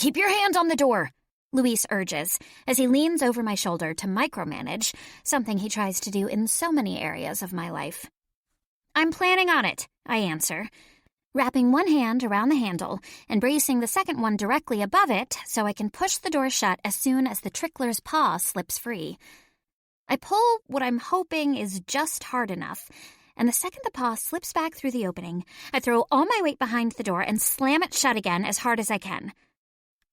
Keep your hand on the door, Luis urges as he leans over my shoulder to micromanage, something he tries to do in so many areas of my life. I'm planning on it, I answer, wrapping one hand around the handle and bracing the second one directly above it so I can push the door shut as soon as the trickler's paw slips free. I pull what I'm hoping is just hard enough, and the second the paw slips back through the opening, I throw all my weight behind the door and slam it shut again as hard as I can.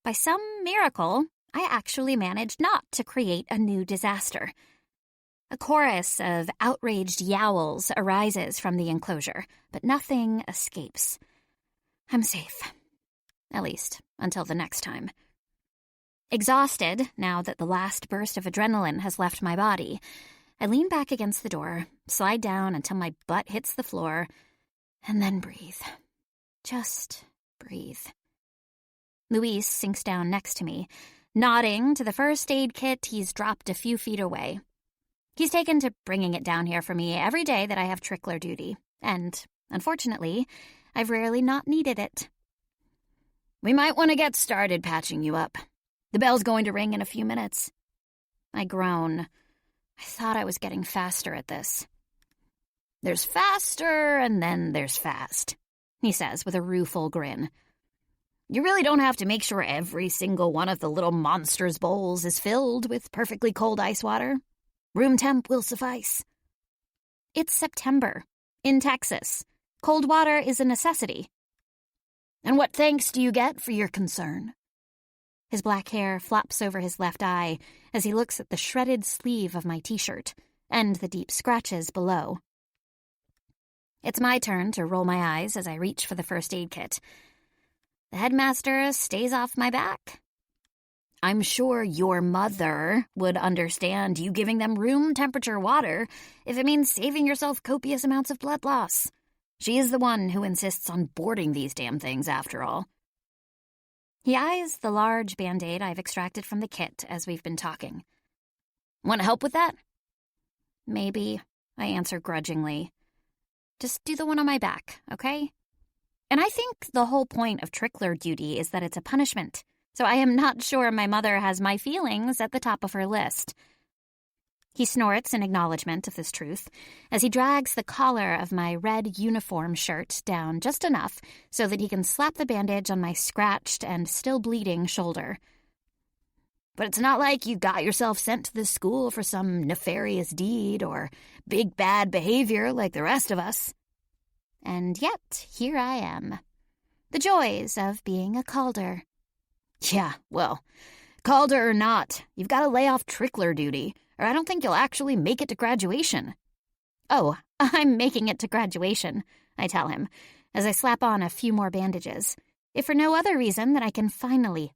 By some miracle, I actually managed not to create a new disaster. A chorus of outraged yowls arises from the enclosure, but nothing escapes. I'm safe. At least, until the next time. Exhausted, now that the last burst of adrenaline has left my body, I lean back against the door, slide down until my butt hits the floor, and then breathe. Just breathe. Luis sinks down next to me, nodding to the first aid kit he's dropped a few feet away. He's taken to bringing it down here for me every day that I have trickler duty, and, unfortunately, I've rarely not needed it. We might want to get started patching you up. The bell's going to ring in a few minutes. I groan. I thought I was getting faster at this. There's faster, and then there's fast, he says with a rueful grin. You really don't have to make sure every single one of the little monsters' bowls is filled with perfectly cold ice water. Room temp will suffice. It's September, in Texas. Cold water is a necessity. And what thanks do you get for your concern? His black hair flops over his left eye as he looks at the shredded sleeve of my t-shirt and the deep scratches below. It's my turn to roll my eyes as I reach for the first aid kit. The headmaster stays off my back. I'm sure your mother would understand you giving them room temperature water if it means saving yourself copious amounts of blood loss. She is the one who insists on boarding these damn things, after all. He eyes the large Band-Aid I've extracted from the kit as we've been talking. Want help with that? Maybe, I answer grudgingly. Just do the one on my back, okay? And I think the whole point of trickler duty is that it's a punishment, so I am not sure my mother has my feelings at the top of her list. He snorts in acknowledgement of this truth as he drags the collar of my red uniform shirt down just enough so that he can slap the bandage on my scratched and still bleeding shoulder. But it's not like you got yourself sent to this school for some nefarious deed or big bad behavior like the rest of us. And yet, here I am. The joys of being a Calder. Yeah, well, Calder or not, you've got to lay off trickler duty, or I don't think you'll actually make it to graduation. Oh, I'm making it to graduation, I tell him, as I slap on a few more bandages, if for no other reason than I can finally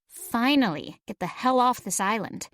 get the hell off this island.